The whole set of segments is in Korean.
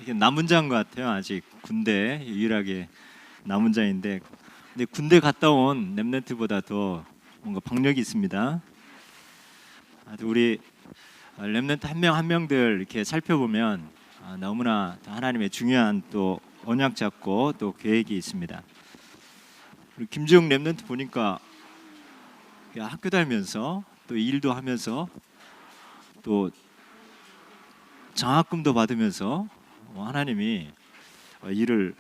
이게 남은 자인 것 같아요. 아직 군대 유일하게 남은 자인데, 근데 군대 갔다 온 렘넌트보다 더 뭔가 박력이 있습니다. 우리 렘넌트 한 명 한 명들 이렇게 살펴보면 너무나 하나님의 중요한 또 언약 잡고 또 계획이 있습니다. 우리 김지영 렘넌트 보니까 학교 다니면서 또 일도 하면서 또 장학금도 받으면서 하나님이 일을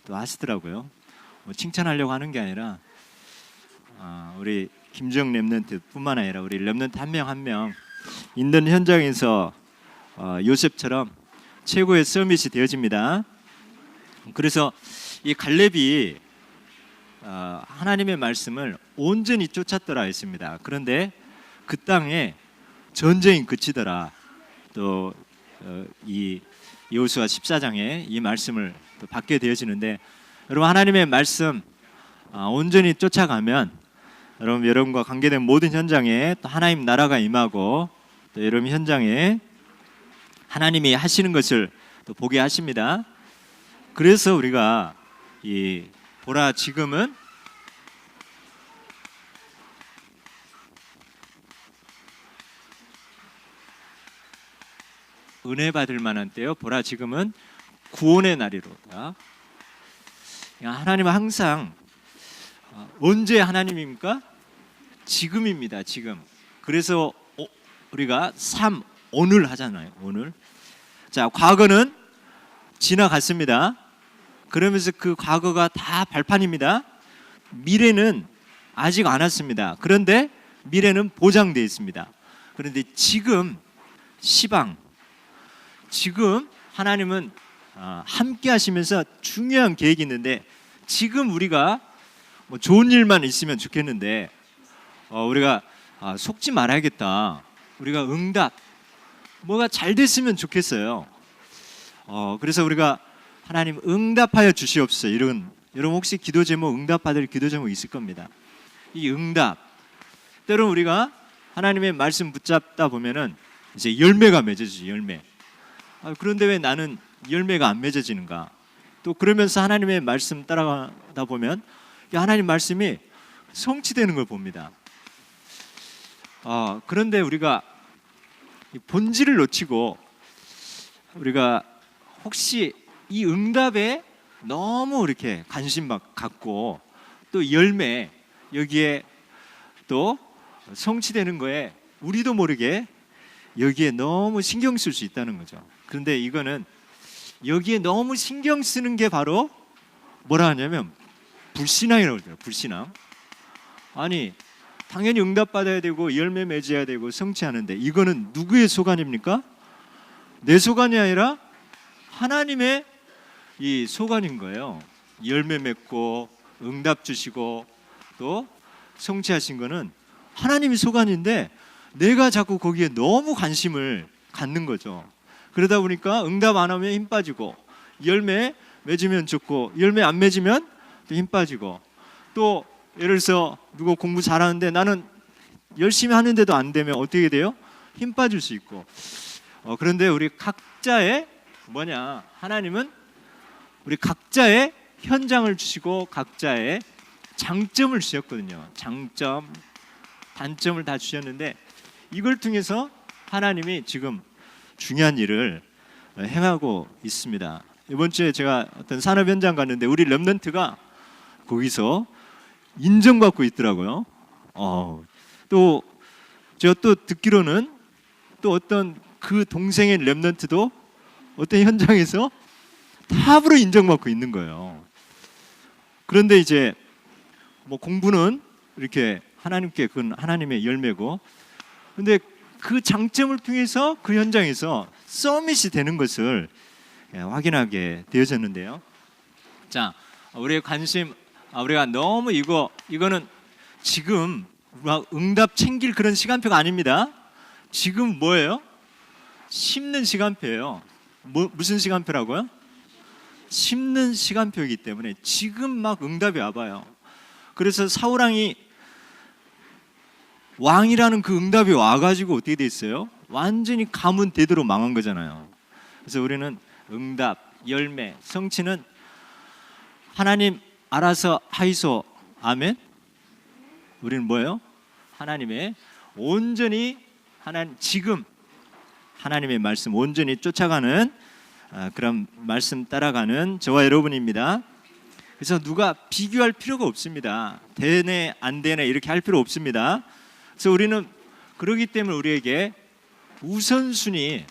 또 하시더라고요. 칭찬하려고 하는 게 아니라 우리 김지영 렘넌트뿐만 아니라 우리 렘넌트 한 명 한 명 있는 현장에서 요셉처럼 최고의 서밋이 되어집니다. 그래서 이 갈렙이 하나님의 말씀을 온전히 쫓았더라 했습니다. 그런데 그 땅에 전쟁이 그치더라. 또 이 여호수아 14장에 이 말씀을 또 받게 되어지는데, 여러분 하나님의 말씀 온전히 쫓아가면 여러분과 관계된 모든 현장에 또 하나님 나라가 임하고 또 여러분 현장에 하나님이 하시는 것을 또 보게 하십니다. 그래서 우리가 이 보라 지금은 은혜 받을 만한 때요. 보라 지금은 구원의 날이로다. 하나님은 항상 언제 하나님입니까? 지금입니다. 지금. 그래서 우리가 오늘 하잖아요. 오늘. 자, 과거는 지나갔습니다. 그러면서 그 과거가 다 발판입니다. 미래는 아직 안 왔습니다. 그런데 미래는 보장되어 있습니다. 그런데 지금 시방, 지금 하나님은 함께 하시면서 중요한 계획이 있는데, 지금 우리가 좋은 일만 있으면 좋겠는데 우리가 속지 말아야겠다. 우리가 응답 뭐가 잘 됐으면 좋겠어요. 그래서 우리가 하나님 응답하여 주시옵소서. 이런, 여러분 혹시 기도 제목, 응답받을 기도 제목 있을 겁니다. 이 응답, 때로는 우리가 하나님의 말씀 붙잡다 보면은 이제 열매가 맺어지죠. 열매. 그런데 왜 나는 열매가 안 맺어지는가? 또 그러면서 하나님의 말씀 따라가다 보면 하나님 말씀이 성취되는 걸 봅니다. 그런데 우리가 본질을 놓치고 우리가 혹시 이 응답에 너무 이렇게 관심 갖고 또 열매 여기에 또 성취되는 거에 우리도 모르게 여기에 너무 신경 쓸 수 있다는 거죠. 그런데 이거는 여기에 너무 신경 쓰는 게 바로 뭐라 하냐면 불신앙이라고 그래요. 불신앙. 아니 당연히 응답받아야 되고 열매 맺어야 되고 성취하는데 이거는 누구의 소관입니까? 내 소관이 아니라 하나님의 이 소관인 거예요. 열매 맺고 응답 주시고 또 성취하신 거는 하나님이 소관인데 내가 자꾸 거기에 너무 관심을 갖는 거죠. 그러다 보니까 응답 안 하면 힘 빠지고, 열매 맺으면 좋고 열매 안 맺으면 또 힘 빠지고, 또 예를 들어서 누가 공부 잘하는데 나는 열심히 하는데도 안 되면 어떻게 돼요? 힘 빠질 수 있고. 그런데 우리 각자의 하나님은 우리 각자의 현장을 주시고 각자의 장점을 주셨거든요. 장점, 단점을 다 주셨는데 이걸 통해서 하나님이 지금 중요한 일을 행하고 있습니다. 이번 주에 제가 어떤 산업 현장 갔는데 우리 렘넌트가 거기서 인정받고 있더라고요. 또 제가 또 듣기로는 또 어떤 그 동생의 렘넌트도 어떤 현장에서 탑으로 인정받고 있는 거예요. 그런데 이제 공부는 이렇게 하나님께 그건 하나님의 열매고, 근데 그 장점을 통해서 그 현장에서 서밋이 되는 것을 확인하게 되어졌는데요. 자, 우리의 관심, 우리가 너무 이거는 지금 응답 챙길 그런 시간표가 아닙니다. 지금 뭐예요? 심는 시간표예요. 무슨 시간표라고요? 심는 시간표이기 때문에 지금 막 응답이 와봐요. 그래서 사울왕이 왕이라는 그 응답이 와가지고 어떻게 돼 있어요? 완전히 가문 대대로 망한 거잖아요. 그래서 우리는 응답, 열매, 성취는 하나님 알아서 하이소. 아멘. 우리는 뭐예요? 하나님의 온전히 지금 하나님의 말씀 온전히 쫓아가는 그런 말씀 따라가는 저와 여러분입니다. 그래서 누가 비교할 필요가 없습니다. 되네 안 되네 이렇게 할 필요 없습니다. 그래서 우리는 그러기 때문에 우리에게 우선순위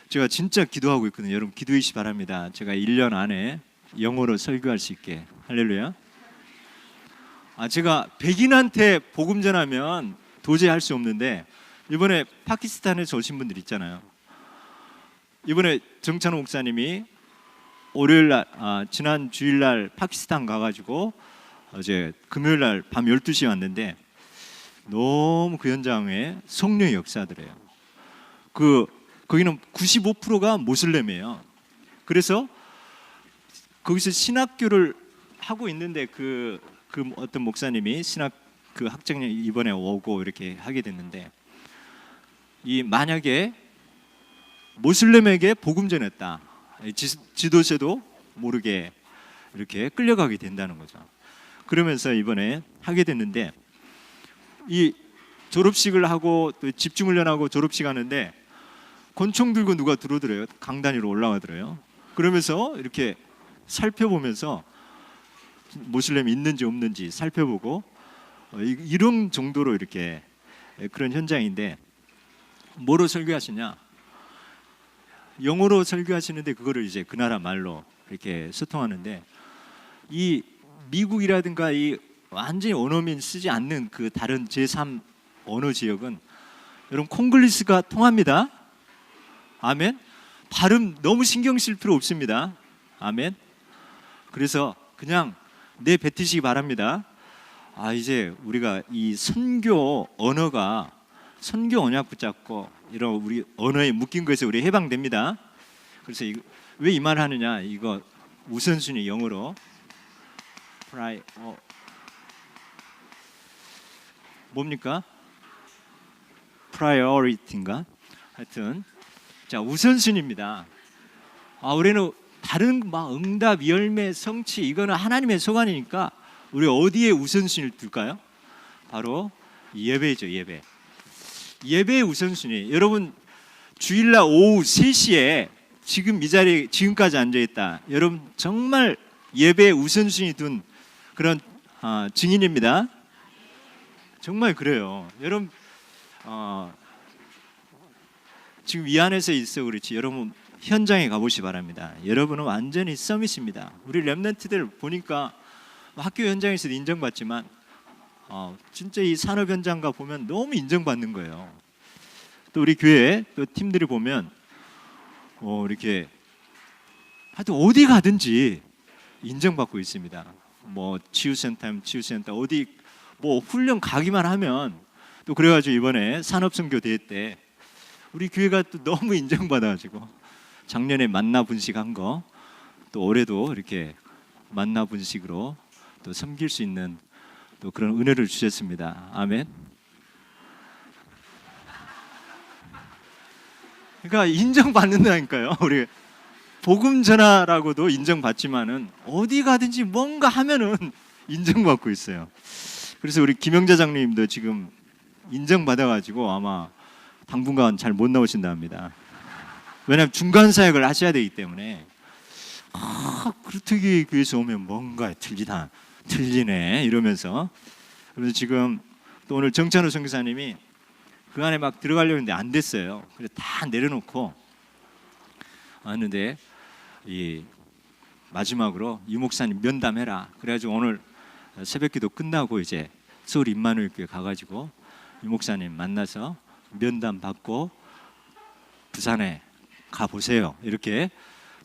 제가 진짜 기도하고 있거든요. 여러분 기도하시기 바랍니다. 제가 1년 안에 영어로 설교할 수 있게. 할렐루야. 제가 백인한테 복음 전하면 도저히 할 수 없는데 이번에 파키스탄에서 오신 분들 있잖아요. 이번에 정찬호 목사님이 월요일날 지난 주일날 파키스탄 가가지고 어제 금요일날 밤 12시에 왔는데 너무 그 현장에 성령의 역사더래요. 거기는 95%가 모슬렘이에요. 그래서 거기서 신학교를 하고 있는데 그 어떤 목사님이 신학 그 학장님 이번에 오고 이렇게 하게 됐는데 만약에 모슬렘에게 복음 전했다, 지도세도 모르게 이렇게 끌려가게 된다는 거죠. 그러면서 이번에 하게 됐는데 이 졸업식을 하고 또 집중훈련하고 졸업식 하는데 권총 들고 누가 들어오더래요. 강단 위로 올라가더래요. 그러면서 이렇게 살펴보면서 모슬렘이 있는지 없는지 살펴보고 이런 정도로 이렇게 그런 현장인데 뭐로 설교하시냐? 영어로 설교하시는데 그거를 이제 그 나라 말로 이렇게 소통하는데 이 미국이라든가 이 완전히 원어민 쓰지 않는 그 다른 제3 언어 지역은 여러분 콩글리시가 통합니다. 아멘. 발음 너무 신경 쓸 필요 없습니다. 아멘. 그래서 그냥 내뱉으시기 바랍니다. 이제 우리가 이 선교 언어가 선교 언약 붙잡고 이런 우리 언어에 묶인 것에서 우리 해방됩니다. 그래서 왜 이 말을 하느냐? 이거 우선순위 영어로 뭡니까? priority인가? 하여튼 자 우선순위입니다. 우리는 다른 막 응답, 열매, 성취 이거는 하나님의 소관이니까 우리 어디에 우선순위를 둘까요? 바로 예배죠. 예배의 우선순위. 여러분 주일날 오후 3시에 지금 이 자리에 지금까지 앉아있다. 여러분 정말 예배의 우선순위 둔 그런 증인입니다. 정말 그래요. 여러분 지금 이 안에서 있어 그렇지 여러분 현장에 가보시 바랍니다. 여러분은 완전히 서밋입니다. 우리 렘넌트들 보니까 학교 현장에서도 인정받지만 진짜 이 산업 현장가 보면 너무 인정받는 거예요. 또 우리 교회 또 팀들이 보면 이렇게 하여튼 어디 가든지 인정받고 있습니다. 뭐 치유센터면 치유센터 어디 뭐 훈련 가기만 하면 또 그래가지고 이번에 산업선교 대회 때 우리 교회가 또 너무 인정받아가지고 작년에 만나 분식한 거 또 올해도 이렇게 만나 분식으로 또 섬길 수 있는 또 그런 은혜를 주셨습니다. 아멘. 그러니까 인정받는다니까요. 우리 복음 전하라고도 인정받지만은 어디 가든지 뭔가 하면은 인정받고 있어요. 그래서 우리 김영자 장님도 지금 인정받아가지고 아마 당분간 잘 못 나오신다 합니다. 왜냐하면 중간 사역을 하셔야 되기 때문에 그렇게 교회에서 오면 뭔가 틀리네 이러면서 그래서 지금 또 오늘 정찬호 선교사님이 그 안에 막 들어가려고 했는데 안 됐어요. 그래서 다 내려놓고 왔는데 이 마지막으로 유 목사님 면담해라. 그래가지고 오늘 새벽기도 끝나고 이제 서울 임마누엘 교회 가가지고 유 목사님 만나서 면담 받고 부산에 가 보세요. 이렇게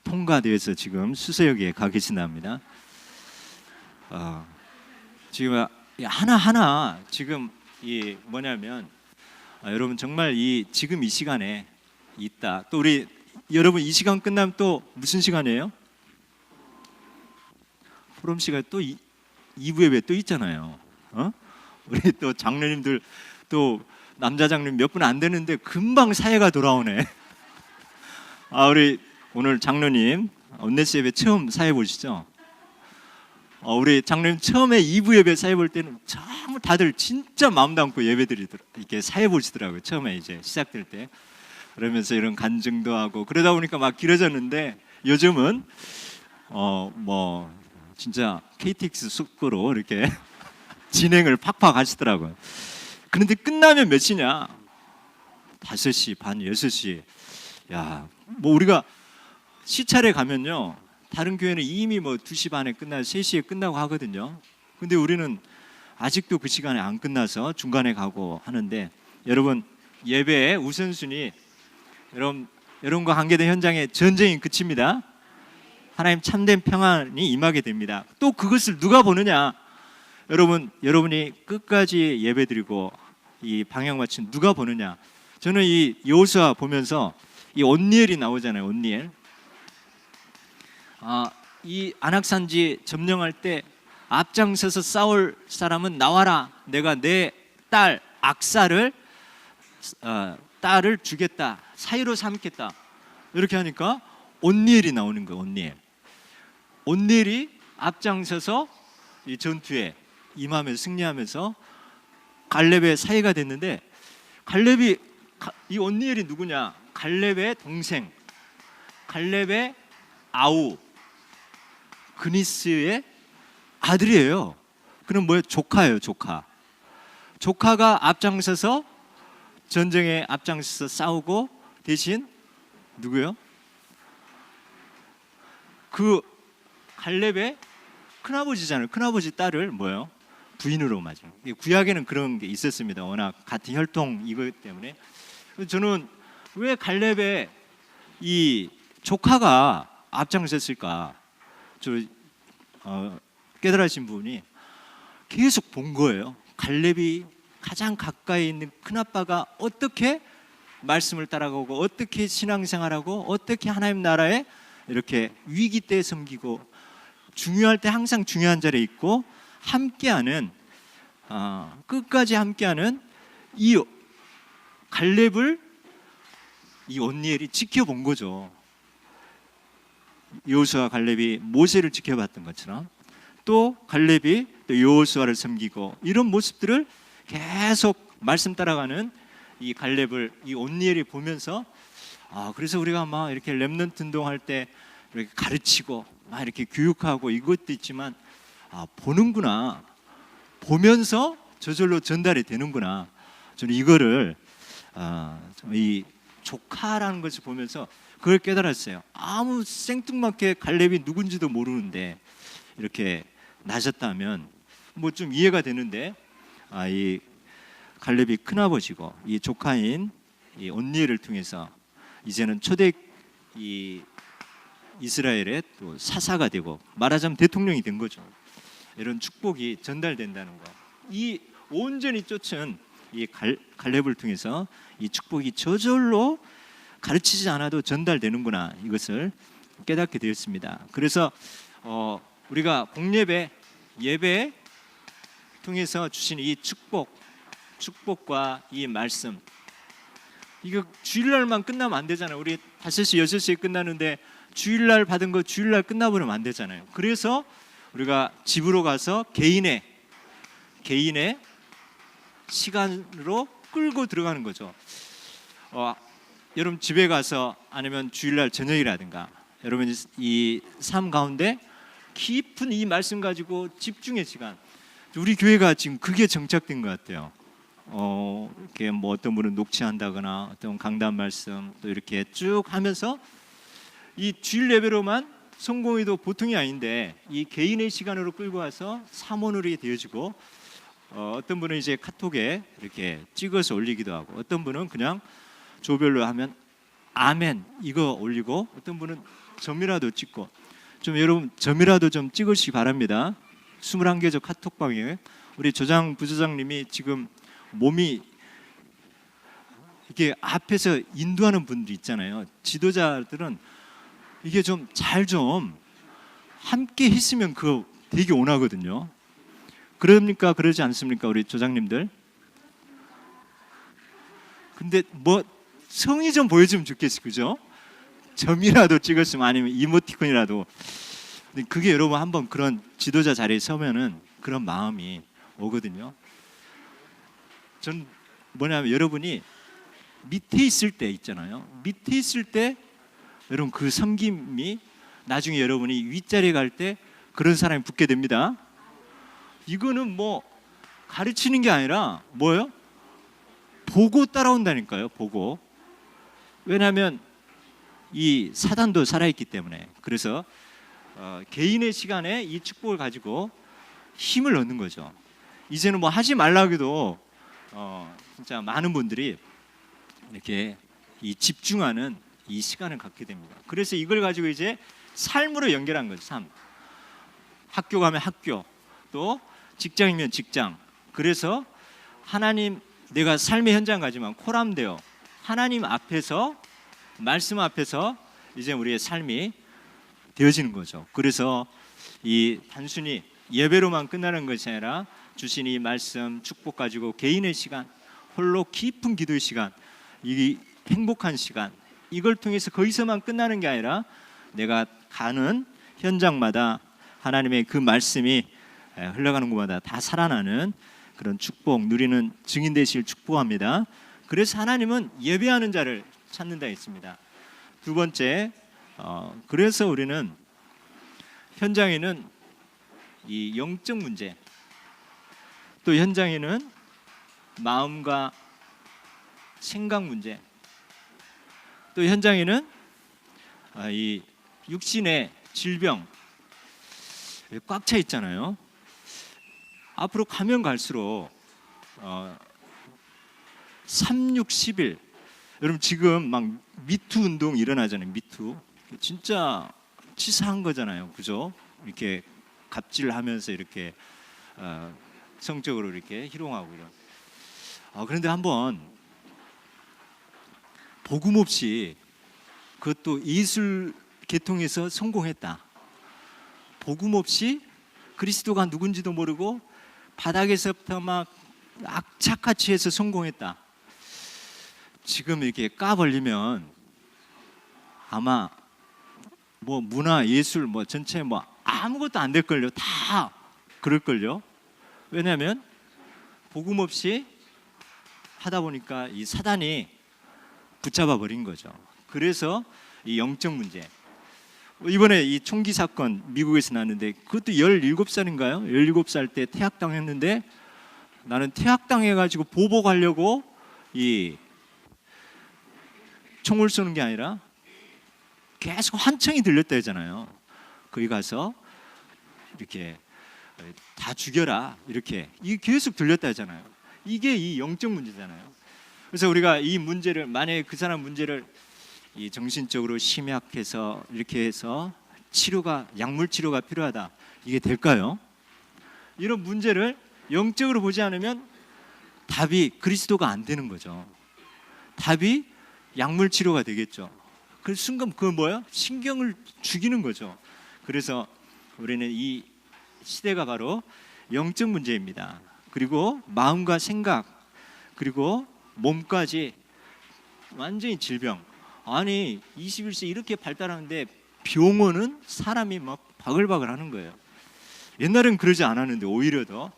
통과되어서 지금 수서역에 가 계신답니다. 지금 하나 지금 이 뭐냐면 여러분 정말 지금 이 시간에 있다. 또 우리 여러분 이 시간 끝나면 또 무슨 시간이에요? 포럼 시간 또 2부 예배 또 있잖아요. 우리 또 장로님들 또 남자장님 몇 분 안 되는데 금방 사회가 돌아오네. 우리 오늘 장로님 온네스 예배 처음 사회 보시죠? 우리 장로님 처음에 2부 예배 사회 볼 때는 참 다들 진짜 마음 담고 이렇게 사회 보시더라고요. 처음에 이제 시작될 때. 그러면서 이런 간증도 하고 그러다 보니까 막 길어졌는데 요즘은 뭐 진짜 KTX 속도로 이렇게 진행을 팍팍 하시더라고요. 그런데 끝나면 몇 시냐? 5시 반, 6시. 야, 뭐 우리가 시차례 가면요, 다른 교회는 이미 뭐 2시 반에 끝나고 3시에 끝나고 하거든요. 근데 우리는 아직도 그 시간에 안 끝나서 중간에 가고 하는데, 여러분 예배의 우선순위, 여러분과 관계된 현장에 전쟁이 그칩니다. 하나님 참된 평안이 임하게 됩니다. 또 그것을 누가 보느냐? 여러분이 끝까지 예배드리고 이 방향 맞춘 누가 보느냐? 저는 이 여호수아 보면서 이 온니엘이 나오잖아요. 온니엘. 이 안악산지 점령할 때 앞장서서 싸울 사람은 나와라. 내가 내 딸 악사를 딸을 주겠다. 사위로 삼겠다. 이렇게 하니까 온니엘이 나오는 거예요. 온니엘이 앞장서서 이 전투에 임하면서 승리하면서 갈렙의 사위가 됐는데, 이 온니엘이 누구냐? 갈렙의 동생, 갈렙의 아우 그니스의 아들이에요. 그럼 뭐예요? 조카예요. 조카가 앞장서서 전쟁에 앞장서서 싸우고 대신 누구요? 그 갈렙의 큰아버지잖아요. 큰아버지 딸을 뭐예요? 부인으로 맞아요. 구약에는 그런 게 있었습니다. 워낙 같은 혈통 이것 때문에. 저는 왜 갈렙의 이 조카가 앞장섰을까? 깨달으신 분이 계속 본 거예요. 갈렙이 가장 가까이 있는 큰아빠가 어떻게 말씀을 따라가고 어떻게 신앙생활하고 어떻게 하나님 나라에 이렇게 위기 때 섬기고 중요할 때 항상 중요한 자리에 있고 함께하는, 끝까지 함께하는 이 갈렙을 이 온니엘이 지켜본 거죠. 여호수아 갈렙이 모세를 지켜봤던 것처럼 또 갈렙이 또 여호수아를 섬기고 이런 모습들을 계속 말씀 따라가는 이 갈렙을 이 온니엘이 보면서, 그래서 우리가 막 이렇게 렘넌트 운동할 때 이렇게 가르치고 막 이렇게 교육하고 이것도 있지만 보는구나, 보면서 저절로 전달이 되는구나. 저는 이거를 이 조카라는 것을 보면서 그걸 깨달았어요. 아무 생뚱맞게 갈렙이 누군지도 모르는데 이렇게 나셨다면 뭐 좀 이해가 되는데, 이 갈렙이 큰아버지고 이 조카인 이 온니엘을 통해서 이제는 초대 이 이스라엘의 또 사사가 되고 말하자면 대통령이 된 거죠. 이런 축복이 전달된다는 거. 이 온전히 쫓은 이 갈렙을 통해서 이 축복이 저절로 가르치지 않아도 전달되는구나, 이것을 깨닫게 되었습니다. 그래서 우리가 공예배 예배 통해서 주신 이 축복과 이 말씀, 이거 주일날만 끝나면 안 되잖아요. 우리 5시 6시에 끝나는데 주일날 받은 거 주일날 끝나버리면 안 되잖아요. 그래서 우리가 집으로 가서 개인의 시간으로 끌고 들어가는 거죠. 여러분 집에 가서 아니면 주일날 저녁이라든가 여러분 이 삶 가운데 깊은 이 말씀 가지고 집중의 시간, 우리 교회가 지금 그게 정착된 것 같아요. 이렇게 뭐 어떤 분은 녹취한다거나 어떤 강단 말씀 또 이렇게 쭉 하면서 이 주일 예배로만 성공해도 보통이 아닌데 이 개인의 시간으로 끌고 와서 사모늘이 되어지고, 어떤 분은 이제 카톡에 이렇게 찍어서 올리기도 하고, 어떤 분은 그냥 조별로 하면 아멘 이거 올리고, 어떤 분은 점이라도 찍고, 좀 여러분 점이라도 좀 찍으시기 바랍니다. 21개조 카톡방에 우리 부조장님이 지금 몸이 이게 앞에서 인도하는 분들 있잖아요. 지도자들은 이게 좀 함께 했으면 그거 되게 원하거든요. 그러니까 그러지 않습니까, 우리 조장님들? 근데 뭐 성의 좀 보여주면 좋겠어, 그죠? 점이라도 찍었으면, 아니면 이모티콘이라도. 근데 그게 여러분 한번 그런 지도자 자리에 서면은 그런 마음이 오거든요. 전 뭐냐면 여러분이 밑에 있을 때 있잖아요. 밑에 있을 때 여러분 그 섬김이 나중에 여러분이 윗자리에 갈 때 그런 사람이 붙게 됩니다. 이거는 뭐 가르치는 게 아니라 뭐예요? 보고 따라온다니까요. 보고. 왜냐하면 이 사단도 살아있기 때문에. 그래서 개인의 시간에 이 축복을 가지고 힘을 얻는 거죠. 이제는 뭐 하지 말라고 해도 진짜 많은 분들이 이렇게 이 집중하는 이 시간을 갖게 됩니다. 그래서 이걸 가지고 이제 삶으로 연결한 거죠. 삶. 학교 가면 학교, 또 직장이면 직장. 그래서 하나님, 내가 삶의 현장 가지만 코람되어 하나님 앞에서, 말씀 앞에서 이제 우리의 삶이 되어지는 거죠. 그래서 이 단순히 예배로만 끝나는 것이 아니라 주신 이 말씀, 축복 가지고 개인의 시간, 홀로 깊은 기도의 시간, 이 행복한 시간, 이걸 통해서 거기서만 끝나는 게 아니라 내가 가는 현장마다 하나님의 그 말씀이 흘러가는 곳마다 다 살아나는 그런 축복, 누리는 증인 되실 축복합니다. 그래서 하나님은 예배하는 자를 찾는다 했습니다. 두 번째, 그래서 우리는 현장에는 이 영적 문제, 또 현장에는 마음과 생각 문제, 또 현장에는 이 육신의 질병 꽉 차 있잖아요. 앞으로 가면 갈수록 3, 6, 11, 여러분 지금 막 미투 운동 일어나잖아요. 미투 진짜 치사한 거잖아요, 그죠? 이렇게 갑질하면서 이렇게 성적으로 이렇게 희롱하고 이런. 그런데 한번 복음 없이, 그것도 예술 계통에서 성공했다. 복음 없이 그리스도가 누군지도 모르고 바닥에서부터 막 악착같이 해서 성공했다. 지금 이렇게 까벌리면 아마 뭐 문화, 예술 뭐 전체 뭐 아무것도 안 될걸요. 다 그럴걸요. 왜냐하면 복음 없이 하다 보니까 이 사단이 붙잡아 버린 거죠. 그래서 이 영적 문제, 이번에 이 총기 사건 미국에서 났는데 그것도 17살인가요? 17살 때 퇴학당했는데, 나는 퇴학당해가지고 보복하려고 이 총을 쏘는 게 아니라 계속 환청이 들렸다 했잖아요. 거기 가서 이렇게 다 죽여라, 이렇게 이게 계속 들렸다 했잖아요. 이게 이 영적 문제잖아요. 그래서 우리가 이 문제를, 만약에 그 사람 문제를 이 정신적으로 심약해서 이렇게 해서 치료가, 약물 치료가 필요하다, 이게 될까요? 이런 문제를 영적으로 보지 않으면 답이 그리스도가 안 되는 거죠. 답이 약물 치료가 되겠죠. 그 순간 그건 뭐야? 신경을 죽이는 거죠. 그래서 우리는 이 시대가 바로 영적 문제입니다. 그리고 마음과 생각, 그리고 몸까지 완전히 질병. 아니 21세 이렇게 발달하는데 병원은 사람이 막 바글바글 하는 거예요. 옛날엔 그러지 않았는데 오히려 더.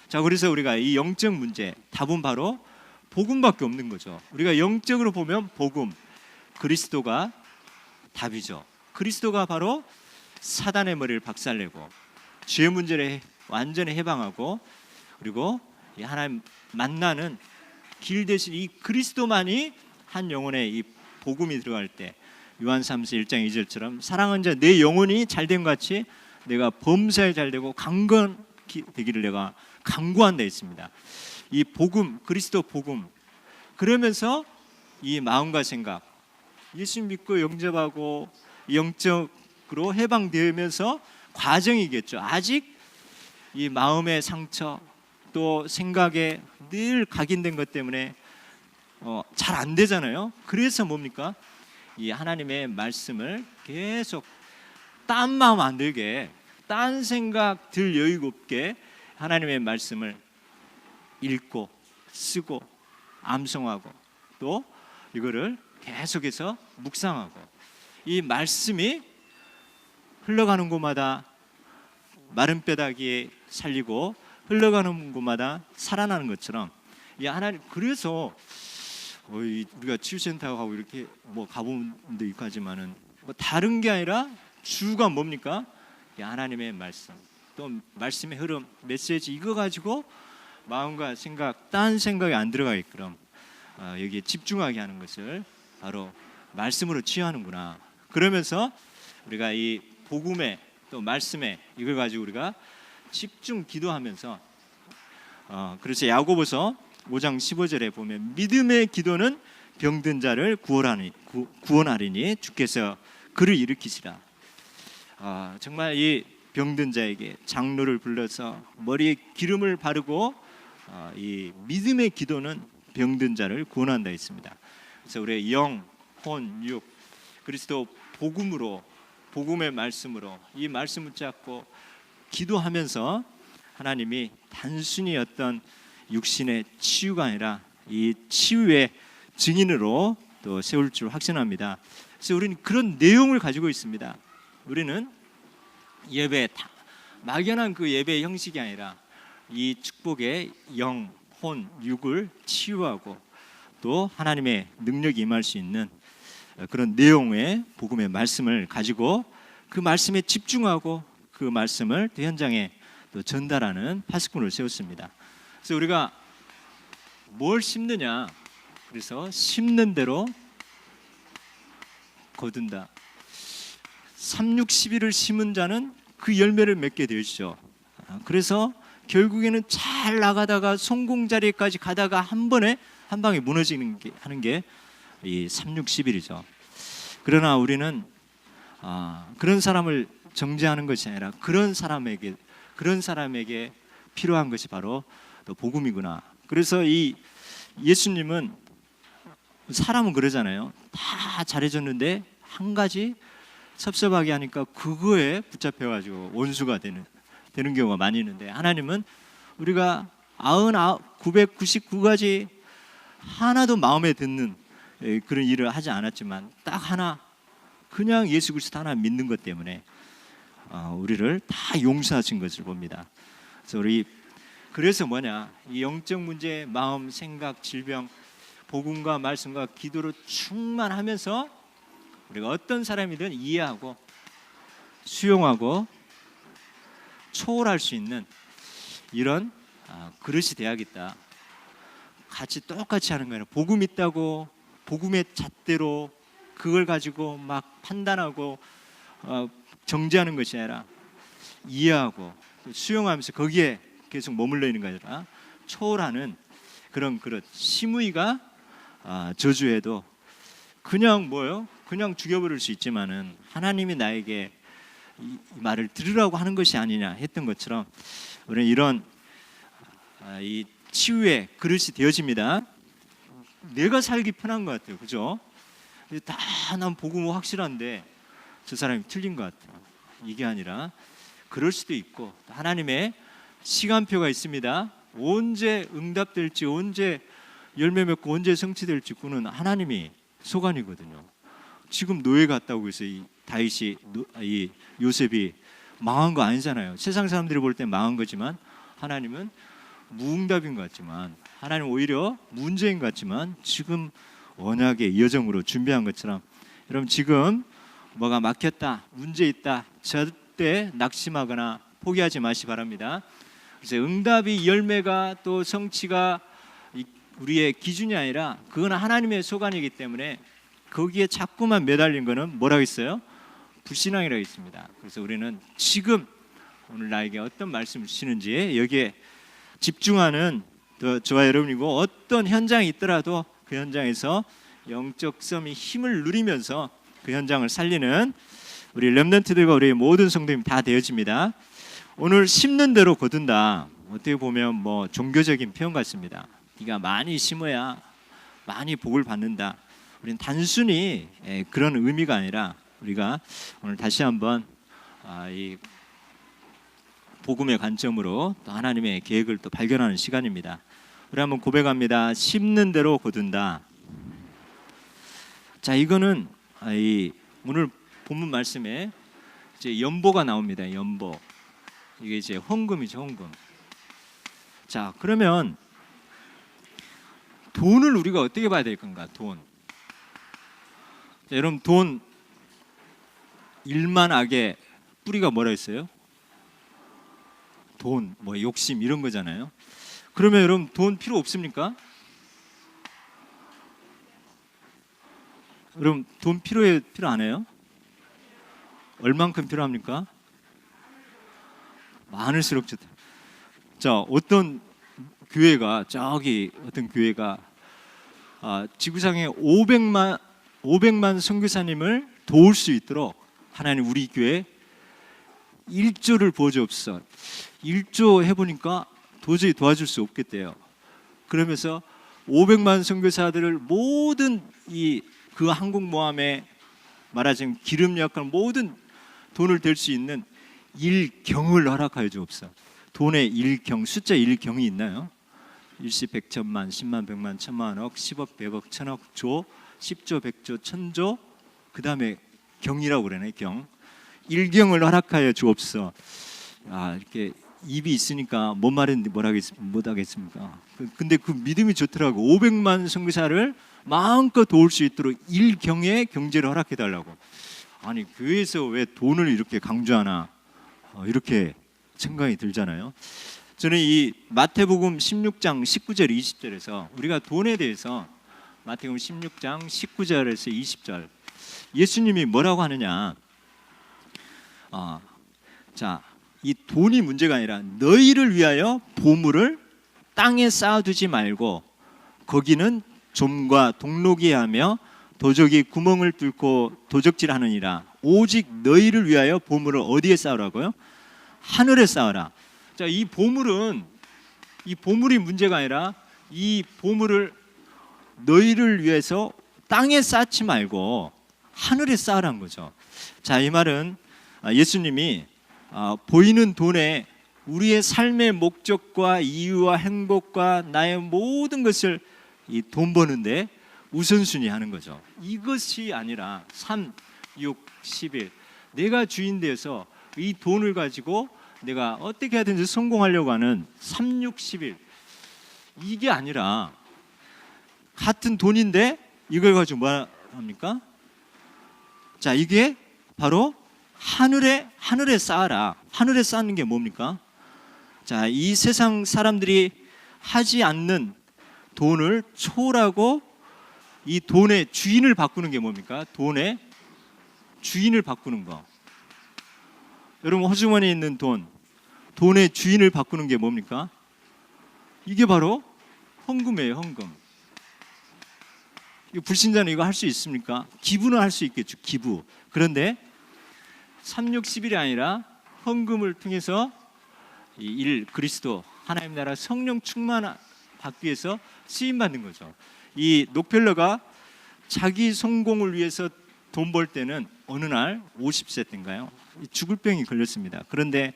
자, 그래서 우리가 이 영적 문제, 답은 바로 복음밖에 없는 거죠. 우리가 영적으로 보면 복음, 그리스도가 답이죠. 그리스도가 바로 사단의 머리를 박살내고 죄의 문제를 완전히 해방하고, 그리고 하나님 만나는 길 대신 이 그리스도만이 한 영혼에 이 복음이 들어갈 때, 요한 3서 1장 2절처럼 사랑하는 자 내 영혼이 잘된 것 같이 내가 범사에 잘되고 강건히 되기를 내가 간구한다 했습니다. 이 복음, 그리스도 복음, 그러면서 이 마음과 생각, 예수 믿고 영접하고 영적으로 해방되면서 과정이겠죠. 아직 이 마음의 상처, 또 생각에 늘 각인된 것 때문에 잘 안 되잖아요. 그래서 뭡니까? 이 하나님의 말씀을 계속 딴 마음 안 들게, 딴 생각 들 여유 없게 하나님의 말씀을 읽고 쓰고 암송하고 또 이거를 계속해서 묵상하고, 이 말씀이 흘러가는 곳마다 마른 뼈다귀에 살리고 흘러가는 곳마다 살아나는 것처럼, 이 하나님, 그래서 우리가 치유센터 가고 이렇게 뭐 가본 데 있고 하지만은 뭐 다른 게 아니라 주가 뭡니까? 이 하나님의 말씀, 또 말씀의 흐름, 메시지, 이거 가지고 마음과 생각, 딴 생각이 안 들어가게끔 여기에 집중하게 하는 것을 바로 말씀으로 치유하는구나. 그러면서 우리가 이 복음에 또 말씀에 이걸 가지고 우리가 집중 기도하면서, 그래서 야고보서 5장 15절에 보면 믿음의 기도는 병든 자를 구원하리니 주께서 그를 일으키시라. 정말 이 병든 자에게 장로를 불러서 머리에 기름을 바르고, 이 믿음의 기도는 병든 자를 구원한다 했습니다. 그래서 우리의 영, 혼, 육, 그리스도 복음으로, 복음의 말씀으로 이 말씀을 붙잡고 기도하면서 하나님이 단순히 어떤 육신의 치유가 아니라 이 치유의 증인으로 또 세울 줄 확신합니다. 그래서 우리는 그런 내용을 가지고 있습니다. 우리는 예배, 막연한 그 예배의 형식이 아니라 이 축복의 영, 혼, 육을 치유하고 또 하나님의 능력이 임할 수 있는 그런 내용의 복음의 말씀을 가지고 그 말씀에 집중하고 그 말씀을 또 현장에 또 전달하는 파수꾼을 세웠습니다. 그래서 우리가 뭘 심느냐, 그래서 심는 대로 거둔다. 3611을 심은 자는 그 열매를 맺게 되죠. 그래서 결국에는 잘 나가다가 성공 자리까지 가다가 한 번에 한 방에 무너지는 게 하는 게 이 3611이죠. 그러나 우리는 그런 사람을 정죄하는 것이 아니라 그런 사람에게 필요한 것이 바로 또 복음이구나. 그래서 이 예수님은, 사람은 그러잖아요. 다 잘해줬는데 한 가지 섭섭하게 하니까 그거에 붙잡혀가지고 원수가 되는 경우가 많이 있는데, 하나님은 우리가 999가지 하나도 마음에 드는 그런 일을 하지 않았지만 딱 하나, 그냥 예수 그리스도 하나 믿는 것 때문에 우리를 다 용서하신 것을 봅니다. 그래서 뭐냐, 이 영적 문제, 마음, 생각, 질병, 복음과 말씀과 기도로 충만하면서 우리가 어떤 사람이든 이해하고 수용하고 초월할 수 있는 이런 그릇이 돼야겠다. 같이 똑같이 하는 거예요. 복음 있다고 복음의 잣대로 그걸 가지고 막 판단하고 정죄하는 것이 아니라 이해하고 수용하면서 거기에 계속 머물러 있는 거 아니라 초월하는 그런 그릇. 시므이가 저주해도 그냥 그냥 죽여버릴 수 있지만은 하나님이 나에게 이 말을 들으라고 하는 것이 아니냐 했던 것처럼 우리는 이런 이 치유의 그릇이 되어집니다. 내가 살기 편한 것 같아요, 그죠? 난 복음 확실한데 저 사람이 틀린 것 같아요. 이게 아니라 그럴 수도 있고, 하나님의 시간표가 있습니다. 언제 응답될지, 언제 열매 맺고 언제 성취될지 그는 하나님이 소관이거든요. 지금 노예 같다고 해서 이 다윗이, 이 요셉이 망한 거 아니잖아요. 세상 사람들이 볼 때 망한 거지만 하나님은 무응답인 것 같지만, 하나님 오히려 문제인 것 같지만 지금 언약의 여정으로 준비한 것처럼, 여러분 지금 뭐가 막혔다, 문제 있다, 절대 낙심하거나 포기하지 마시 바랍니다. 그래서 응답이, 열매가 또 성취가 우리의 기준이 아니라 그건 하나님의 소관이기 때문에 거기에 자꾸만 매달린 거는 뭐라고 했어요? 불신앙이라고 했습니다. 그래서 우리는 지금 오늘 나에게 어떤 말씀을 주시는지 여기에 집중하는 저와 여러분이고, 어떤 현장이 있더라도 그 현장에서 영적 썸이 힘을 누리면서 그 현장을 살리는 우리 렘넌트들과 우리 모든 성도님 다 되어집니다. 오늘 심는 대로 거둔다. 어떻게 보면 뭐 종교적인 표현 같습니다. 네가 많이 심어야 많이 복을 받는다. 우리는 단순히 그런 의미가 아니라 우리가 오늘 다시 한번 이 복음의 관점으로 또 하나님의 계획을 또 발견하는 시간입니다. 우리 한번 고백합니다. 심는 대로 거둔다. 자, 이거는 이 오늘 본문 말씀에 이제 연보가 나옵니다. 연보. 이게 이제 헌금이죠, 헌금. 자, 그러면 돈을 우리가 어떻게 봐야 될 건가? 돈. 자, 여러분, 돈 일만 악의 뿌리가 뭐라 했어요? 돈, 뭐 욕심 이런 거잖아요. 그러면 여러분, 돈 필요 없습니까? 여러분, 돈 필요 안 해요? 얼만큼 필요합니까? 많을수록 좋다. 자, 어떤 교회가 지구상에 500만 선교사님을 도울 수 있도록 하나님 우리 교회 1조를 부어주옵소서. 1조 해보니까 도저히 도와줄 수 없겠대요. 그러면서 500만 선교사들을 모든 그 항공모함에 말하자면 기름 약한 모든 돈을 댈 수 있는 일경을 허락하여 주옵소서. 돈의 일경, 숫자 일경이 있나요? 일십 백천만, 십만 백만, 천만억, 10억, 100억, 천억, 조, 10조, 100조, 천조, 그 다음에 경이라고 그러네. 경. 일경을 허락하여 주옵소서. 이렇게 입이 있으니까 뭔 말인지 못 하겠습니까? 근데 그 믿음이 좋더라고. 500만 선교사를 마음껏 도울 수 있도록 일경의 경제를 허락해 달라고. 아니, 교회에서 왜 돈을 이렇게 강조하나, 이렇게 생각이 들잖아요. 저는 이 마태복음 16장 19절 20절에서 우리가 돈에 대해서 마태복음 16장 19절에서 20절 예수님이 뭐라고 하느냐, 자, 이 돈이 문제가 아니라 너희를 위하여 보물을 땅에 쌓아두지 말고 거기는 좀과 동록이 하며 도적이 구멍을 뚫고 도적질하느니라. 오직 너희를 위하여 보물을 어디에 쌓으라고요? 하늘에 쌓으라. 자, 이 보물이 문제가 아니라 이 보물을 너희를 위해서 땅에 쌓지 말고 하늘에 쌓으라는 거죠. 자, 이 말은 예수님이 보이는 돈에 우리의 삶의 목적과 이유와 행복과 나의 모든 것을 이 돈 버는데 우선순위 하는 거죠. 이것이 아니라 3, 6, 11 내가 주인 되어서 이 돈을 가지고 내가 어떻게 하든지 성공하려고 하는 3, 6, 11 이게 아니라 같은 돈인데 이걸 가지고 뭐 합니까? 자, 이게 바로 하늘에 쌓아라. 하늘에 쌓는 게 뭡니까? 자, 이 세상 사람들이 하지 않는 돈을 초월하고 이 돈의 주인을 바꾸는 게 뭡니까? 돈의 주인을 바꾸는 거. 여러분, 호주머니에 있는 돈의 주인을 바꾸는 게 뭡니까? 이게 바로 헌금이에요. 헌금. 불신자는 이거 할 수 있습니까? 기부는 할 수 있겠죠. 기부. 그런데 3, 6, 10일이 아니라 헌금을 통해서 그리스도 하나님 나라 성령 충만 받기 위해서 쓰임 받는 거죠. 이 록펠러가 자기 성공을 위해서 돈 벌 때는 어느 날 50세 때인가요? 죽을 병이 걸렸습니다. 그런데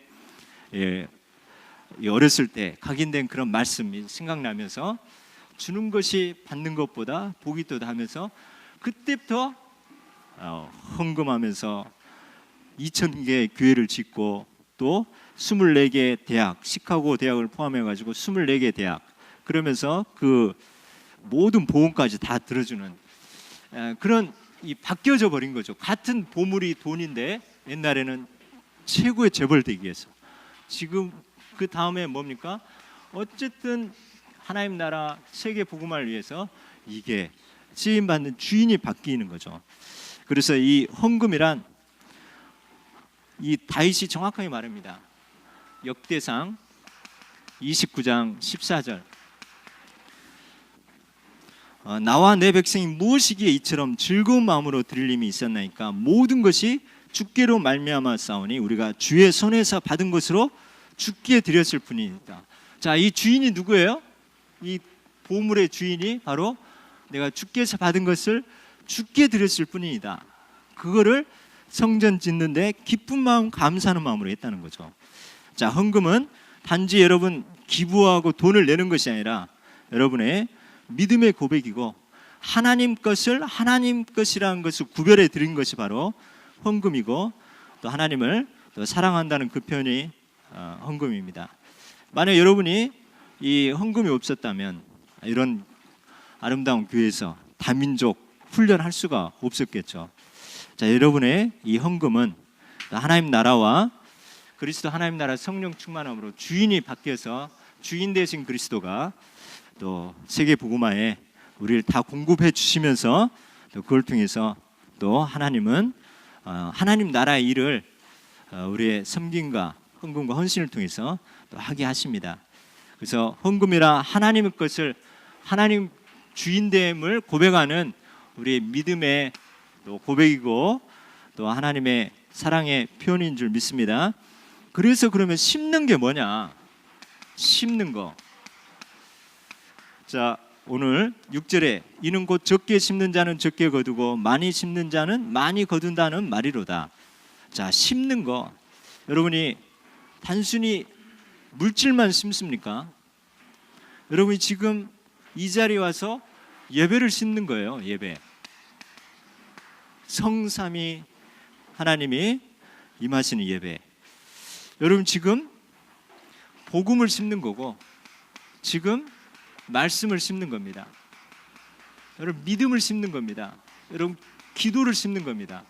어렸을 때 각인된 그런 말씀이 생각나면서 주는 것이 받는 것보다 복이 있다 하면서 그때부터 헌금하면서 2000개의 교회를 짓고 또 24개 대학, 시카고 대학을 포함해가지고 24개 대학, 그러면서 그 모든 보험까지 다 들어주는 그런 바뀌어져 버린 거죠. 같은 보물이 돈인데 옛날에는 최고의 재벌되기 위해서, 지금 그 다음에 뭡니까? 어쨌든 하나님 나라 세계 복음화를 위해서 이게 쓰임받는 주인이 바뀌는 거죠. 그래서 이 헌금이란, 이 다윗이 정확하게 말합니다. 역대상 29장 14절 나와 내 백성이 무엇이기에 이처럼 즐거운 마음으로 드릴 힘이 있었나이까? 모든 것이 주께로 말미암아 싸우니 우리가 주의 손에서 받은 것으로 주께 드렸을 뿐이니까. 자, 이 주인이 누구예요? 이 보물의 주인이 바로 내가 주께서 받은 것을 주께 드렸을 뿐이다. 그거를 성전 짓는데 기쁜 마음, 감사하는 마음으로 했다는 거죠. 자, 헌금은 단지 여러분 기부하고 돈을 내는 것이 아니라 여러분의 믿음의 고백이고 하나님 것을 하나님 것이라는 것을 구별해 드린 것이 바로 헌금이고, 또 하나님을 또 사랑한다는 그 표현이 헌금입니다. 만약 여러분이 이 헌금이 없었다면 이런 아름다운 교회에서 다민족 훈련할 수가 없었겠죠. 자, 여러분의 이 헌금은 하나님 나라와 그리스도 하나님 나라 성령 충만함으로 주인이 바뀌어서 주인 되신 그리스도가 또 세계 복음화에 우리를 다 공급해 주시면서 또 그걸 통해서 또 하나님은 하나님 나라의 일을 우리의 섬김과 헌금과 헌신을 통해서 또 하게 하십니다. 그래서 헌금이라 하나님의 것을 하나님 주인됨을 고백하는 우리의 믿음의 또 고백이고 또 하나님의 사랑의 표현인 줄 믿습니다. 그래서 그러면 심는 게 뭐냐? 심는 거. 자, 오늘 6절에 이는 곧 적게 심는 자는 적게 거두고 많이 심는 자는 많이 거둔다는 말이로다. 자, 심는 거. 여러분이 단순히 물질만 심습니까? 여러분이 지금 이 자리에 와서 예배를 심는 거예요. 예배. 성삼위 하나님이 임하시는 예배. 여러분 지금 복음을 심는 거고 지금 말씀을 심는 겁니다. 여러분 믿음을 심는 겁니다. 여러분 기도를 심는 겁니다.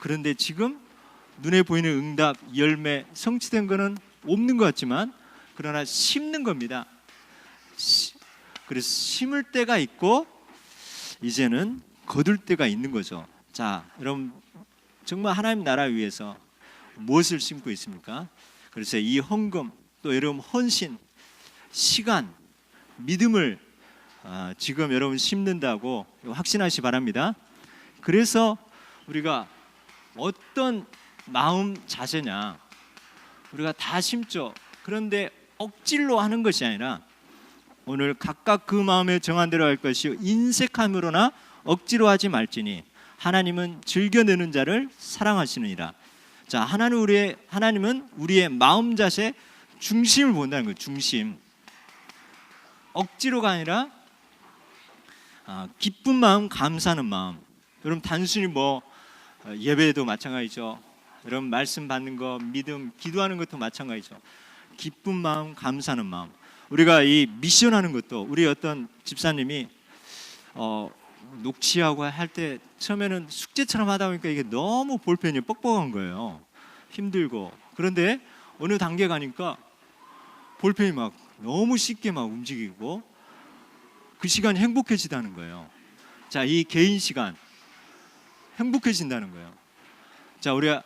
그런데 지금 눈에 보이는 응답, 열매, 성취된 거는 없는 것 같지만 그러나 심는 겁니다. 그래서 심을 때가 있고 이제는 거둘 때가 있는 거죠. 자, 여러분 정말 하나님 나라 위해서 무엇을 심고 있습니까? 그래서 이 헌금 또 여러분 헌신, 시간, 믿음을 지금 여러분 심는다고 확신하시 바랍니다. 그래서 우리가 어떤 마음 자세냐, 우리가 다 심죠. 그런데 억지로 하는 것이 아니라 오늘 각각 그 마음에 정한 대로 할 것이 인색함으로나 억지로 하지 말지니 하나님은 즐겨내는 자를 사랑하시느니라. 자, 하나님은 우리의 마음 자세 중심을 본다는 거예요. 중심. 억지로가 아니라 기쁜 마음, 감사하는 마음. 여러분 단순히 뭐 예배도 마찬가지죠. 여러분 말씀 받는 거, 믿음, 기도하는 것도 마찬가지죠. 기쁜 마음, 감사하는 마음. 우리가 이 미션하는 것도 우리 어떤 집사님이 녹취하고 할 때 처음에는 숙제처럼 하다 보니까 이게 너무 볼펜이 뻑뻑한 거예요. 힘들고. 그런데 어느 단계 가니까 볼펜이 막 너무 쉽게 막 움직이고 그 시간이 행복해지다는 거예요. 자, 이 개인 시간 행복해진다는 거예요. 자, 우리가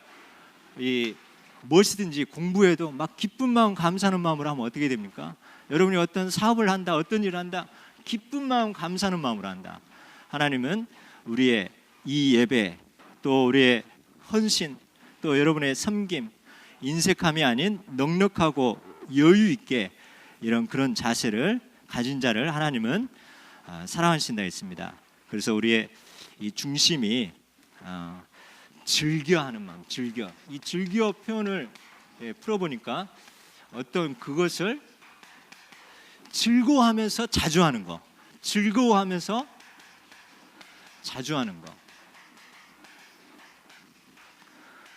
이 무엇이든지 공부해도 막 기쁜 마음, 감사하는 마음으로 하면 어떻게 됩니까? 여러분이 어떤 사업을 한다, 어떤 일을 한다, 기쁜 마음, 감사하는 마음으로 한다. 하나님은 우리의 이 예배, 또 우리의 헌신, 또 여러분의 섬김, 인색함이 아닌 넉넉하고 여유 있게 이런 그런 자세를 가진 자를 하나님은 사랑하신다 했습니다. 그래서 우리의 이 중심이 즐겨하는 마음, 즐겨. 이 즐겨 표현을 풀어보니까 어떤 그것을 즐거워하면서 자주 하는 거, 즐거워하면서 자주 하는 거.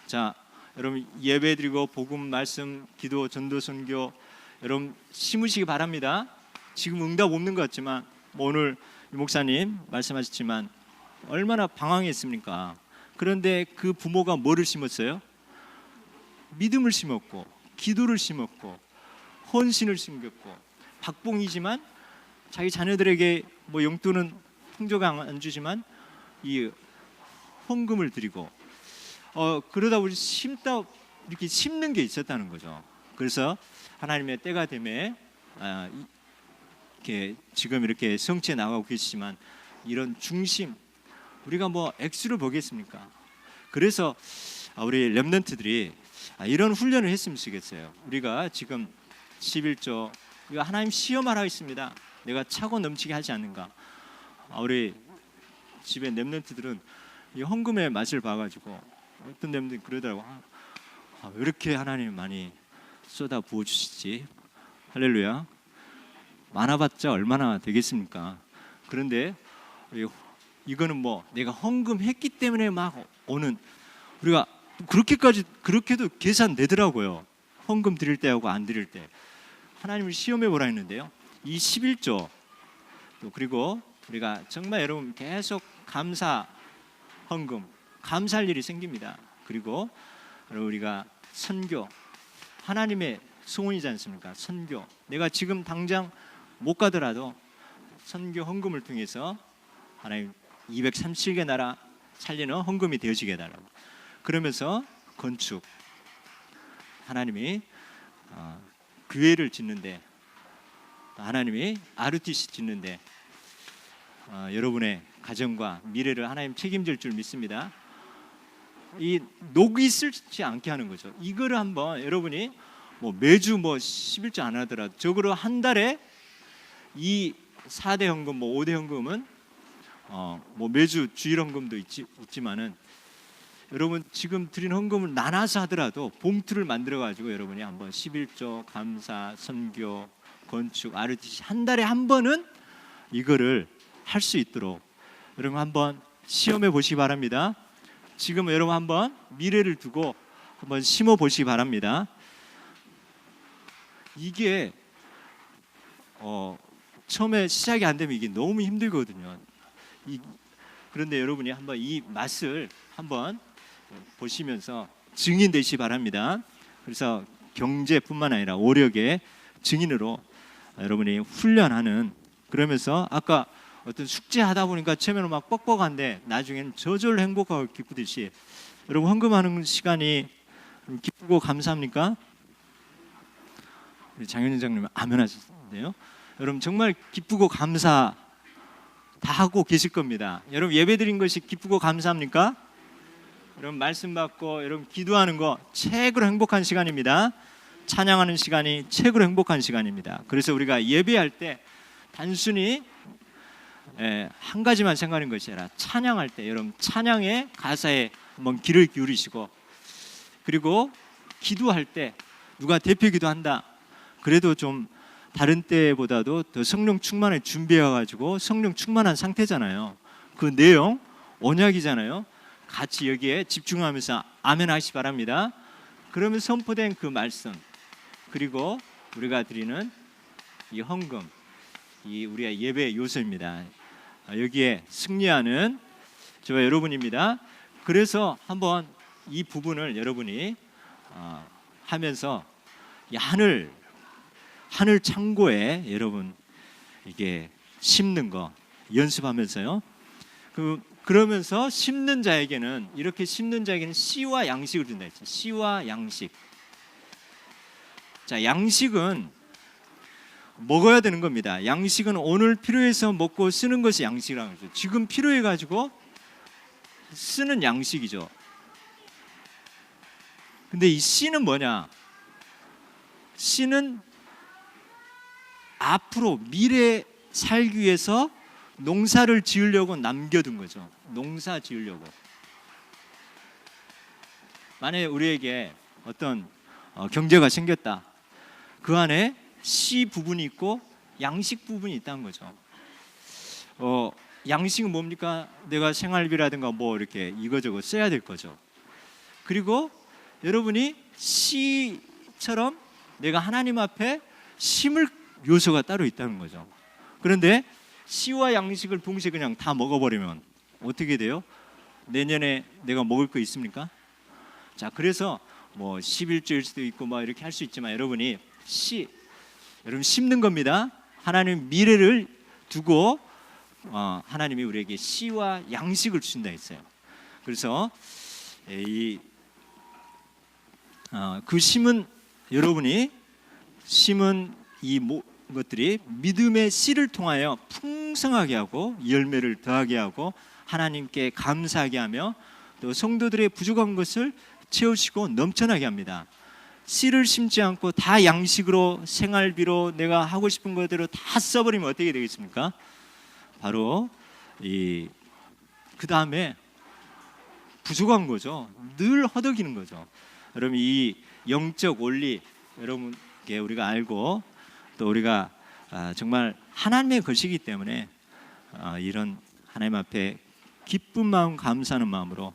자, 여러분 예배드리고 복음, 말씀, 기도, 전도, 선교 여러분 심으시기 바랍니다. 지금 응답 없는 것 같지만 오늘 유 목사님 말씀하셨지만 얼마나 방황했습니까? 그런데 그 부모가 뭐를 심었어요? 믿음을 심었고 기도를 심었고 헌신을 심겼고 박봉이지만 자기 자녀들에게 뭐 용돈은 풍조가 안 주지만 이 헌금을 드리고 그러다 우리 심다 이렇게 심는 게 있었다는 거죠. 그래서 하나님의 때가 되매 이렇게 지금 이렇게 성취해 나가고 계시지만 이런 중심 우리가 뭐 액수를 보겠습니까? 그래서 우리 렘넌트들이 이런 훈련을 했으면 좋겠어요. 우리가 지금 11조 우리가 하나님 시험하라 있습니다. 내가 차고 넘치게 하지 않는가? 우리 집에 렘넌트들은 이 헌금의 맛을 봐가지고 어떤 렘넌트들이 그러더라고. 왜 이렇게 하나님 많이 쏟아 부어 주시지? 할렐루야. 많아봤자 얼마나 되겠습니까? 그런데 이거는 뭐 내가 헌금했기 때문에 막 오는, 우리가 그렇게도 계산되더라고요. 헌금 드릴 때하고 안 드릴 때. 하나님을 시험해 보라 했는데요. 이 11조, 또 그리고 우리가 정말 여러분 계속 감사 헌금, 감사할 일이 생깁니다. 그리고 우리가 선교, 하나님의 소원이지 않습니까? 선교. 내가 지금 당장 못 가더라도 선교 헌금을 통해서 하나님 237개 나라 살리는 헌금이 되어지게 해달라고. 그러면서 건축, 하나님이 교회를 짓는데, 하나님이 RUTC 짓는데 여러분의 가정과 미래를 하나님 책임질 줄 믿습니다. 이 녹이 슬지 않게 하는 거죠. 이거를 한번 여러분이 뭐 매주 뭐 11조 안 하더라도 적어도 한 달에 이 4대 헌금, 뭐 5대 헌금은 뭐 매주 주일 헌금도 있지만은 여러분 지금 드린 헌금을 나눠서 하더라도 봉투를 만들어 가지고 여러분이 한번 11조 감사, 선교, 건축, RUTC 한 달에 한 번은 이거를 할 수 있도록 여러분 한번 시험해 보시기 바랍니다. 지금 여러분 한번 미래를 두고 한번 심어 보시기 바랍니다. 이게 처음에 시작이 안 되면 이게 너무 힘들거든요. 그런데 여러분이 한번 이 맛을 한번 보시면서 증인 되시기 바랍니다. 그래서 경제뿐만 아니라 오력의 증인으로 여러분이 훈련하는, 그러면서 아까 어떤 숙제 하다 보니까 처음에는 막 뻑뻑한데 나중에는 저절로 행복하고 기쁘듯이, 여러분 헌금하는 시간이 기쁘고 감사합니까? 우리 장현희 장님 아멘 하셨는데요. 여러분 정말 기쁘고 감사 다 하고 계실 겁니다. 여러분 예배 드린 것이 기쁘고 감사합니까? 여러분 말씀 받고 여러분 기도하는 거 최고로 행복한 시간입니다. 찬양하는 시간이 최고로 행복한 시간입니다. 그래서 우리가 예배할 때 단순히 한 가지만 생각하는 것이 아니라 찬양할 때 여러분 찬양의 가사에 한번 귀를 기울이시고, 그리고 기도할 때 누가 대표 기도한다 그래도 좀 다른 때보다도 더 성령 충만을 준비해가지고 성령 충만한 상태잖아요. 그 내용 언약이잖아요. 같이 여기에 집중하면서 아멘 하시기 바랍니다. 그러면 선포된 그 말씀, 그리고 우리가 드리는 이 헌금, 이 우리의 예배 요소입니다. 여기에 승리하는 저와 여러분입니다. 그래서 한번 이 부분을 여러분이 하면서 이 하늘 창고에 여러분 이게 심는 거 연습하면서요. 그러면서 심는 자에게는, 이렇게 심는 자에게는 씨와 양식을 준다 했죠. 씨와 양식. 자, 양식은 먹어야 되는 겁니다. 양식은 오늘 필요해서 먹고 쓰는 것이 양식이라는 거죠. 지금 필요해 가지고 쓰는 양식이죠. 근데 이 씨는 뭐냐? 씨는 앞으로 미래 살기 위해서 농사를 지으려고 남겨둔 거죠. 농사 지으려고. 만약에 우리에게 어떤 경제가 생겼다. 그 안에 씨 부분이 있고 양식 부분이 있다는 거죠. 양식은 뭡니까? 내가 생활비라든가 뭐 이렇게 이거저거 써야 될 거죠. 그리고 여러분이 씨처럼 내가 하나님 앞에 심을 요소가 따로 있다는 거죠. 그런데 씨와 양식을 동시에 그냥 다 먹어버리면 어떻게 돼요? 내년에 내가 먹을 거 있습니까? 자, 그래서 뭐 11조일 수도 있고 뭐 이렇게 할 수 있지만 여러분이 여러분 심는 겁니다. 하나님 미래를 두고 하나님이 우리에게 씨와 양식을 주신다 했어요. 그래서 그 심은, 여러분이 심은 이 것들이 믿음의 씨를 통하여 풍성하게 하고 열매를 더하게 하고 하나님께 감사하게 하며 또 성도들의 부족한 것을 채우시고 넘쳐나게 합니다. 씨를 심지 않고 다 양식으로 생활비로 내가 하고 싶은 것대로 다 써버리면 어떻게 되겠습니까? 바로 그 다음에 부족한 거죠. 늘 허덕이는 거죠. 여러분 이 영적 원리 여러분께 우리가 알고 또 우리가 정말 하나님의 것이기 때문에 이런 하나님 앞에 기쁜 마음 감사하는 마음으로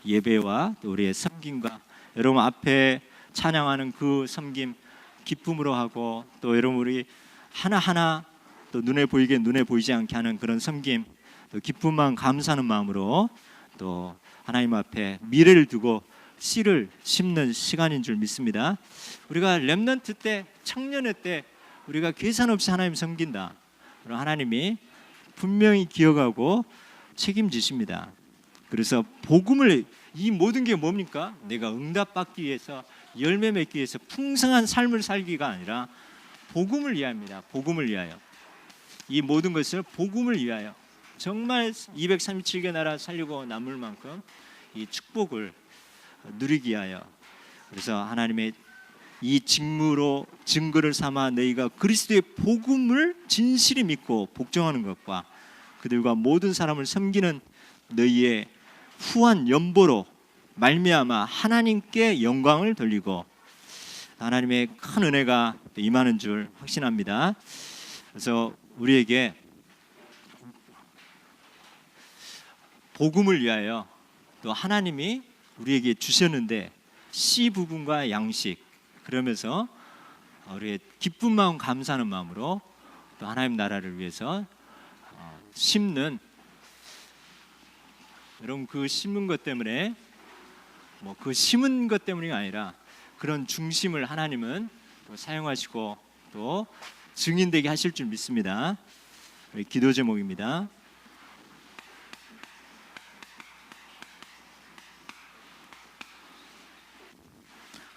예배와 또 우리의 섬김과 여러분 앞에 찬양하는 그 섬김 기쁨으로 하고 또 여러분 우리 하나하나 또 눈에 보이게 눈에 보이지 않게 하는 그런 섬김 또 기쁜 마음 감사하는 마음으로 또 하나님 앞에 미래를 두고 씨를 심는 시간인 줄 믿습니다. 우리가 렘넌트 때 청년회 때 우리가 계산 없이 하나님 섬긴다. 그럼 하나님이 분명히 기억하고 책임지십니다. 그래서 복음을 이 모든 게 뭡니까? 내가 응답받기 위해서 열매 맺기 위해서 풍성한 삶을 살기가 아니라 복음을 위하여입니다. 복음을 위하여. 이 모든 것을 복음을 위하여 정말 237개 나라 살리고 남을 만큼 이 축복을 누리기 위하여 그래서 하나님의 이 직무로 증거를 삼아 너희가 그리스도의 복음을 진실히 믿고 복종하는 것과 그들과 모든 사람을 섬기는 너희의 후한 연보로 말미암아 하나님께 영광을 돌리고 하나님의 큰 은혜가 임하는 줄 확신합니다. 그래서 우리에게 복음을 위하여 또 하나님이 우리에게 주셨는데 씨 부분과 양식 그러면서 우리의 기쁜 마음 감사하는 마음으로 또 하나님 나라를 위해서 심는 여러분 그 심는 것 때문에 뭐 그 심은 것 때문이 아니라 그런 중심을 하나님은 또 사용하시고 또 증인되게 하실 줄 믿습니다. 기도 제목입니다.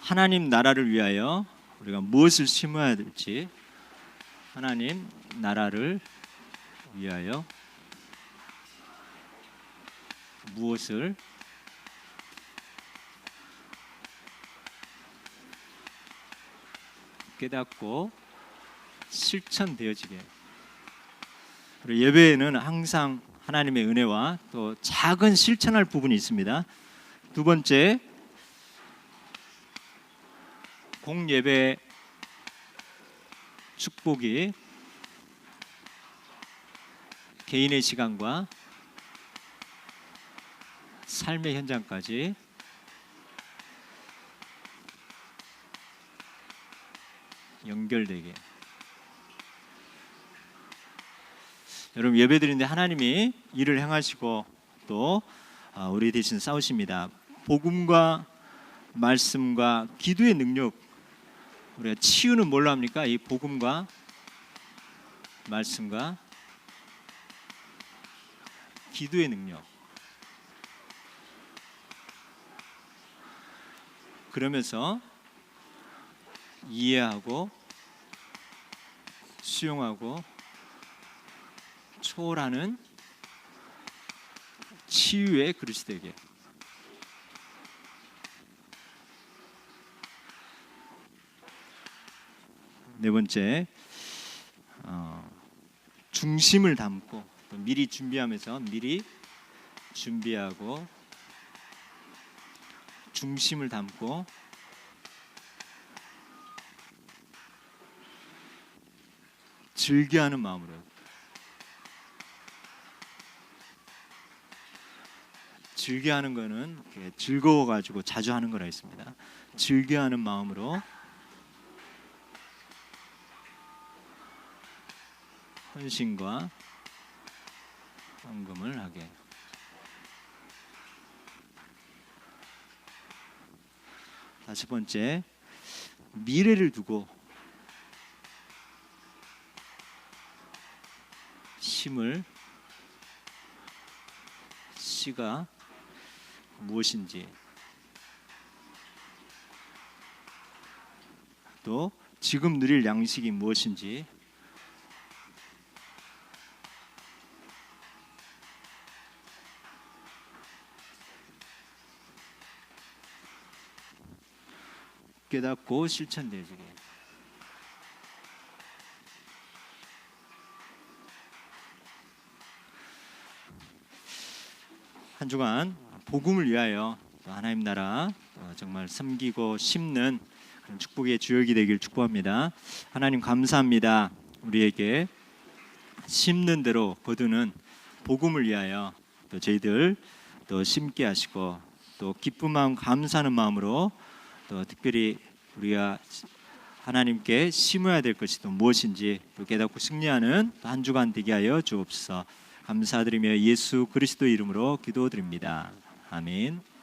하나님 나라를 위하여 우리가 무엇을 심어야 될지 하나님 나라를 위하여 무엇을 깨닫고 실천되어지게. 그리고 예배에는 항상 하나님의 은혜와 또 작은 실천할 부분이 있습니다. 두 번째, 공예배 축복이 개인의 시간과 삶의 현장까지 연결되게. 여러분 예배드리는데 하나님이 일을 행하시고 또 우리 대신 싸우십니다. 복음과 말씀과 기도의 능력 우리가 치유는 뭘로 합니까? 이 복음과 말씀과 기도의 능력. 그러면서 이해하고 수용하고 초월하는 치유의 그리스도에게. 네 번째, 중심을 담고 또 미리 준비하면서 미리 준비하고 중심을 담고 즐겨하는 마음으로. 즐겨하는 거는 즐거워가지고 자주 하는 거라 했습니다. 즐겨하는 마음으로 헌신과 헌금을 하게. 다섯 번째, 미래를 두고 심을 씨가 무엇인지 또 지금 누릴 양식이 무엇인지 깨닫고 실천되어지게. 한 주간 복음을 위하여 하나님 나라 정말 섬기고 심는 그런 축복의 주역이 되길 축복합니다. 하나님 감사합니다. 우리에게 심는 대로 거두는 복음을 위하여 또 저희들 또 심게 하시고 또 기쁜 마음 감사하는 마음으로 또 특별히 우리가 하나님께 심어야 될 것이 또 무엇인지 또 깨닫고 승리하는 한 주간 되게 하여 주옵소서. 감사드리며 예수 그리스도 이름으로 기도드립니다. 아멘.